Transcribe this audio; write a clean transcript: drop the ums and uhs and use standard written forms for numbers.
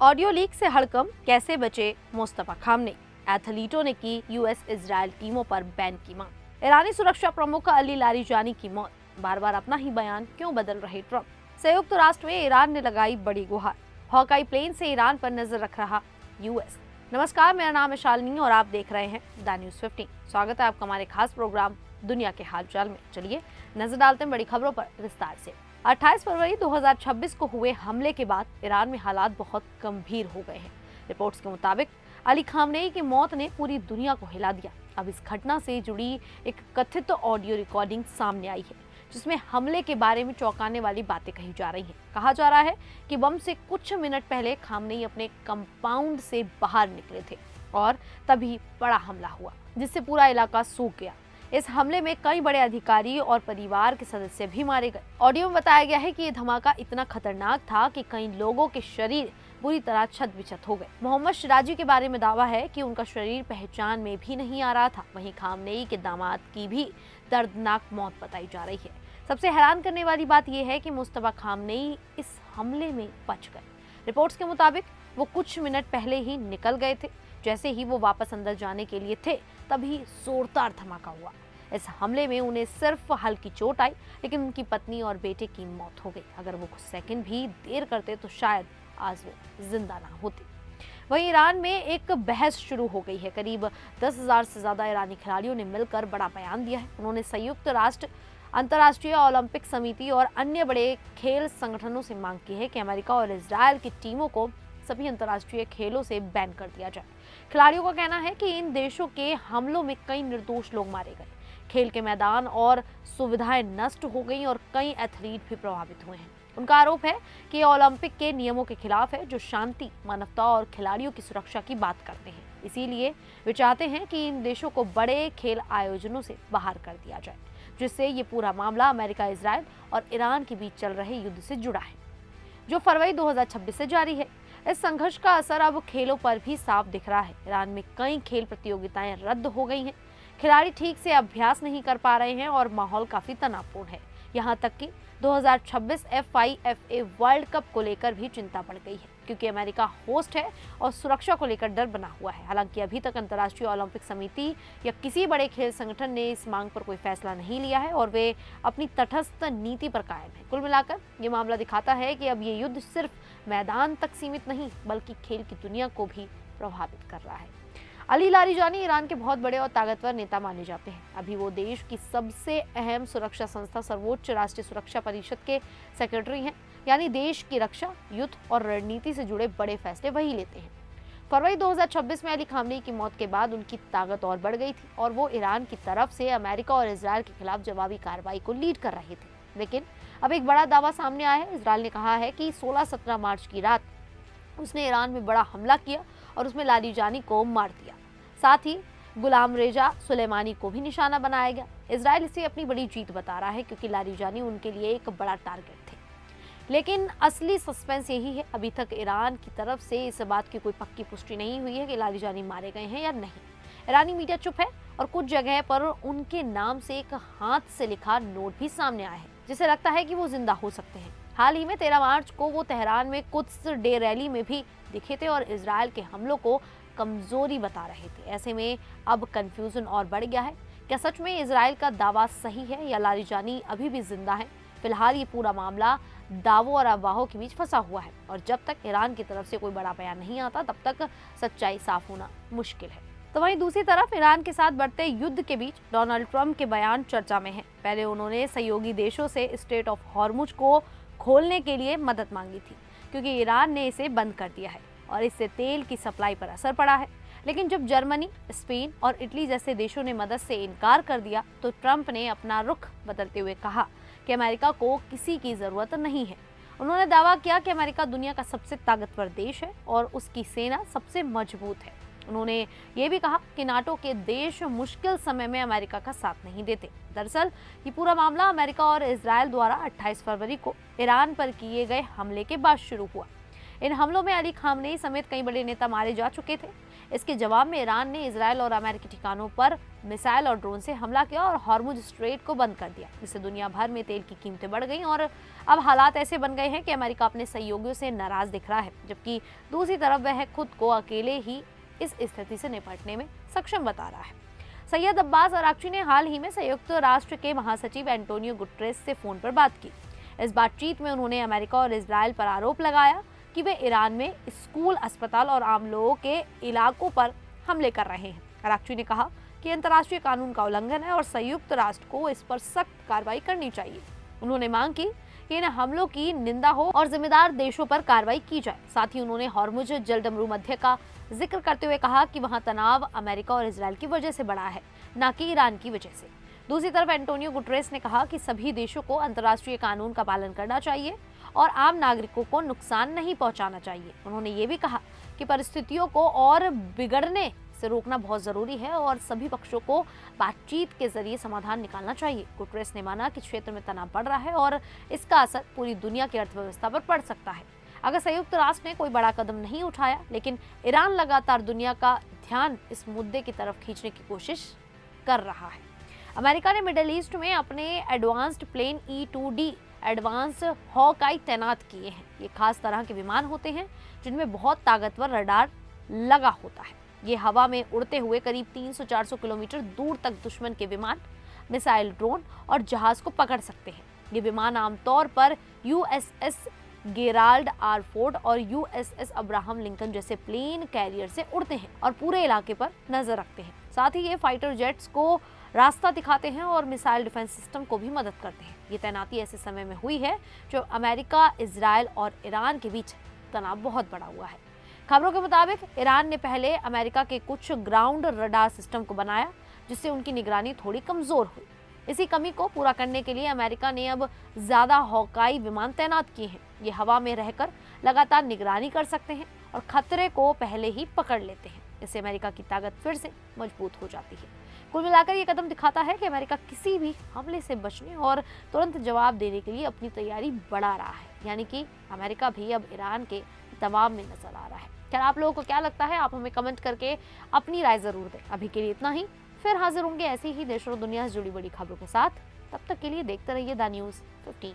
Audio leak से हड़कंप, कैसे बचे मुस्तफा खामनेई। एथलीटों ने की यूएस इजराइल टीमों पर बैन की मांग। ईरानी सुरक्षा प्रमुख अली लारीजानी की मौत। बार बार अपना ही बयान क्यों बदल रहे ट्रंप। संयुक्त राष्ट्र में ईरान ने लगाई बड़ी गुहार। हॉकाई प्लेन से ईरान पर नजर रख रहा यूएस। नमस्कार, मेरा नाम है शालिनी और आप देख रहे हैं द न्यूज़ 15। स्वागत है आपका हमारे खास प्रोग्राम दुनिया के हालचाल में। चलिए नजर डालते हैं बड़ी खबरों पर विस्तार से। 28 फरवरी 2026 को हुए हमले के बाद ईरान में हालात बहुत गंभीर हो गए हैं। रिपोर्ट्स के मुताबिक अली खामनेई की मौत ने पूरी दुनिया को हिला दिया। अब इस घटना से जुड़ी एक कथित ऑडियो रिकॉर्डिंग सामने आई है, जिसमें हमले के बारे में चौंकाने वाली बातें कही जा रही हैं। कहा जा रहा है कि बम से कुछ मिनट पहले खामनेई अपने कंपाउंड से बाहर निकले थे और तभी बड़ा हमला हुआ, जिससे पूरा इलाका सूख गया। इस हमले में कई बड़े अधिकारी और परिवार के सदस्य भी मारे गए। ऑडियो में बताया गया है कि ये धमाका इतना खतरनाक था कि कई लोगों के शरीर बुरी तरह छत-बिछत हो गए। मोहम्मद शिराजी के बारे में दावा है कि उनका शरीर पहचान में भी नहीं आ रहा था। वहीं खामनेई के दामाद की भी दर्दनाक मौत बताई जा रही है। सबसे हैरान करने वाली बात यह है कि मुस्तफा खामनेई इस हमले में बच गए। रिपोर्ट्स के मुताबिक वो कुछ मिनट पहले ही निकल गए थे। जैसे ही वो वापस अंदर जाने के लिए थे, तभी जोरदार धमाका हुआ। इस हमले में उन्हें सिर्फ हल्की चोट आई, लेकिन उनकी पत्नी और बेटे की मौत हो गई। अगर वो कुछ सेकंड भी देर करते तो शायद आज वो जिंदा ना होते। वहीं ईरान में एक बहस शुरू हो गई है। करीब 10,000 से ज्यादा ईरानी खिलाड़ियों ने मिलकर बड़ा बयान दिया है। उन्होंने संयुक्त राष्ट्र, अंतर्राष्ट्रीय ओलंपिक समिति और अन्य बड़े खेल संगठनों से मांग की है कि अमेरिका और इजरायल की टीमों को सभी अंतर्राष्ट्रीय खेलों से बैन कर दिया जाए। खिलाड़ियों का कहना है कि इन देशों के हमलों में कई निर्दोष लोग मारे गए, खेल के मैदान और सुविधाएं नष्ट हो गई और कई एथलीट भी प्रभावित हुए हैं। उनका आरोप है कि ये ओलंपिक के नियमों के खिलाफ है, जो शांति, मानवता और खिलाड़ियों की सुरक्षा की बात करते हैं। इसीलिए वे चाहते हैं कि इन देशों को बड़े खेल आयोजनों से बाहर कर दिया जाए, जिससे ये पूरा मामला अमेरिका, इजरायल और ईरान के बीच चल रहे युद्ध से जुड़ा है, जो फरवरी 2026 से जारी है। इस संघर्ष का असर अब खेलों पर भी साफ दिख रहा है। ईरान में कई खेल प्रतियोगिताएं रद्द हो गई हैं, खिलाड़ी ठीक से अभ्यास नहीं कर पा रहे हैं और माहौल काफी तनावपूर्ण है। यहाँ तक कि 2026 FIFA वर्ल्ड कप को लेकर भी चिंता बढ़ गई है, क्योंकि अमेरिका होस्ट है और सुरक्षा को लेकर डर बना हुआ है। हालांकि अभी तक अंतर्राष्ट्रीय ओलंपिक समिति या किसी बड़े खेल संगठन ने इस मांग पर कोई फैसला नहीं लिया है और वे अपनी तटस्थ नीति पर कायम है। कुल मिलाकर ये मामला दिखाता है कि अब ये युद्ध सिर्फ मैदान तक सीमित नहीं, बल्कि खेल की दुनिया को भी प्रभावित कर रहा है। अली लारीजानी ईरान के बहुत बड़े और ताकतवर नेता माने जाते हैं। अभी वो देश की सबसे अहम सुरक्षा संस्था सर्वोच्च राष्ट्रीय सुरक्षा परिषद के सेक्रेटरी हैं, यानी देश की रक्षा, युद्ध और रणनीति से जुड़े बड़े फैसले वही लेते हैं। फरवरी 2026 में अली खामनेई की मौत के बाद उनकी ताकत और बढ़ गई थी और वो ईरान की तरफ से अमेरिका और इजरायल के खिलाफ जवाबी कार्रवाई को लीड कर रहे थे। लेकिन अब एक बड़ा दावा सामने आया है। इजरायल ने कहा है कि 16-17 मार्च की रात उसने ईरान में बड़ा हमला किया और उसमें लारीजानी को मार दिया। साथ ही गुलाम रेजा सुलेमानी को भी निशाना बनाया गया। इजरायल इसे अपनी बड़ी जीत बता रहा है, क्योंकि लारीजानी उनके लिए एक बड़ा टारगेट थे। लेकिन असली सस्पेंस यही है, अभी तक ईरान की तरफ से इस बात की कोई पक्की पुष्टि नहीं हुई है कि लारीजानी मारे गए हैं या नहीं। ईरानी मीडिया चुप है और कुछ जगह पर उनके नाम से एक हाथ से लिखा नोट भी सामने आया है, जिससे लगता है कि वो जिंदा हो सकते हैं। हाल ही में 13 मार्च को वो तेहरान में कुद्स डे रैली में भी दिखे थे और इजरायल के हमलों को कमजोरी बता रहे थे। ऐसे में अब कंफ्यूजन और बढ़ गया है। क्या सच में इजरायल का दावा सही है या लारीजानी अभी भी जिंदा है? फिलहाल ये पूरा मामला दावों और अफवाहों के बीच फंसा हुआ है और जब तक ईरान की तरफ से कोई बड़ा बयान नहीं आता, तब तक सच्चाई साफ होना मुश्किल है। तो वहीं दूसरी तरफ ईरान के साथ बढ़ते युद्ध के बीच डोनाल्ड ट्रंप के बयान चर्चा में है। पहले उन्होंने सहयोगी देशों से स्ट्रेट ऑफ हॉर्मुज को खोलने के लिए मदद मांगी थी, क्योंकि ईरान ने इसे बंद कर दिया है और इससे तेल की सप्लाई पर असर पड़ा है। लेकिन जब जर्मनी, स्पेन और इटली जैसे देशों ने मदद से इनकार कर दिया, तो ट्रंप ने अपना रुख बदलते हुए कहा कि अमेरिका को किसी की जरूरत नहीं है। उन्होंने दावा किया कि अमेरिका दुनिया का सबसे ताकतवर देश है और उसकी सेना सबसे मजबूत है। उन्होंने ये भी कहा कि नाटो के देश मुश्किल समय में अमेरिका का साथ नहीं देते। दरअसल ये पूरा मामला अमेरिका और इजरायल द्वारा 28 फरवरी को ईरान पर किए गए हमले के बाद शुरू हुआ। इन हमलों में अली खामनेई समेत कई बड़े नेता मारे जा चुके थे। इसके जवाब में ईरान ने इजरायल और अमेरिकी ठिकानों पर मिसाइल और ड्रोन से हमला किया और हॉर्मुज स्ट्रेट को बंद कर दिया। इससे दुनिया भर में तेल की कीमतें बढ़ गईं और अब हालात ऐसे बन गए हैं कि अमेरिका अपने सहयोगियों से नाराज दिख रहा है, जबकि दूसरी तरफ वह खुद को अकेले ही इस स्थिति से निपटने में सक्षम बता रहा है। सैयद अब्बास अराक्ची ने हाल ही में संयुक्त राष्ट्र के महासचिव एंटोनियो गुटरेस से फोन पर बात की। इस बातचीत में उन्होंने अमेरिका और इजरायल पर आरोप लगाया कि वे ईरान में स्कूल, अस्पताल और आम लोगों के इलाकों पर हमले कर रहे हैं। अराक्ची ने कहा कि अंतर्राष्ट्रीय कानून का उल्लंघन है और संयुक्त राष्ट्र को इस पर सख्त कार्रवाई करनी चाहिए। उन्होंने मांग की कि इन हमलों की निंदा हो और जिम्मेदार देशों पर कार्रवाई की जाए। साथ ही उन्होंने हॉर्मुज जलडमरू मध्य का जिक्र करते हुए कहा कि वहां तनाव अमेरिका और इजरायल की वजह से बढ़ा है, न कि ईरान की वजह से। दूसरी तरफ एंटोनियो गुटरेस ने कहा कि सभी देशों को अंतर्राष्ट्रीय कानून का पालन करना चाहिए और आम नागरिकों को नुकसान नहीं पहुंचाना चाहिए। उन्होंने ये भी कहा कि परिस्थितियों को और बिगड़ने से रोकना बहुत जरूरी है और सभी पक्षों को बातचीत के जरिए समाधान निकालना चाहिए। गुटरेस ने माना कि क्षेत्र में तनाव बढ़ रहा है और इसका असर पूरी दुनिया की अर्थव्यवस्था पर पड़ सकता है अगर संयुक्त राष्ट्र ने कोई बड़ा कदम नहीं उठाया। लेकिन ईरान लगातार दुनिया का ध्यान इस मुद्दे की तरफ खींचने की कोशिश कर रहा है। अमेरिका ने मिडिल ईस्ट में अपने advanced plane E-2D advance Hawkeye तैनात किए हैं। ये खास तरह के विमान होते हैं जिनमें बहुत ताकतवर रडार लगा होता है। ये हवा में उड़ते हुए करीब 300-400 किलोमीटर दूर तक दुश्मन के विमान, मिसाइल, ड्रोन और जहाज को पकड़ सकते हैं। ये विमान आमतौर पर USS गेराल्ड आर फोर्ड और USS अब्राहम लिंकन जैसे प्लेन कैरियर से उड़ते हैं और पूरे इलाके पर नजर रखते हैं। साथ ही ये फाइटर जेट्स को रास्ता दिखाते हैं और मिसाइल डिफेंस सिस्टम को भी मदद करते हैं। ये तैनाती ऐसे समय में हुई है जो अमेरिका, इजरायल और ईरान के बीच तनाव बहुत बढ़ा हुआ है। खबरों के मुताबिक ईरान ने पहले अमेरिका के कुछ ग्राउंड रडार सिस्टम को बनाया, जिससे उनकी निगरानी थोड़ी कमजोर हुई। इसी कमी को पूरा करने के लिए अमेरिका ने अब ज्यादा हॉकाई विमान तैनात किए हैं। ये हवा में रहकर लगातार निगरानी कर सकते हैं और खतरे को पहले ही पकड़ लेते हैं। इससे अमेरिका की ताकत फिर से मजबूत हो जाती है। कुल मिलाकर ये कदम दिखाता है कि अमेरिका किसी भी हमले से बचने और तुरंत जवाब देने के लिए अपनी तैयारी बढ़ा रहा है। यानी कि अमेरिका भी अब ईरान के दबाव में नजर आ रहा है। क्या आप लोगों को क्या लगता है? आप हमें कमेंट करके अपनी राय जरूर दें। अभी के लिए इतना ही, फिर हाजिर होंगे ऐसी ही देश और दुनिया से जुड़ी बड़ी खबरों के साथ। तब तक के लिए देखते रहिए द न्यूज़ 15।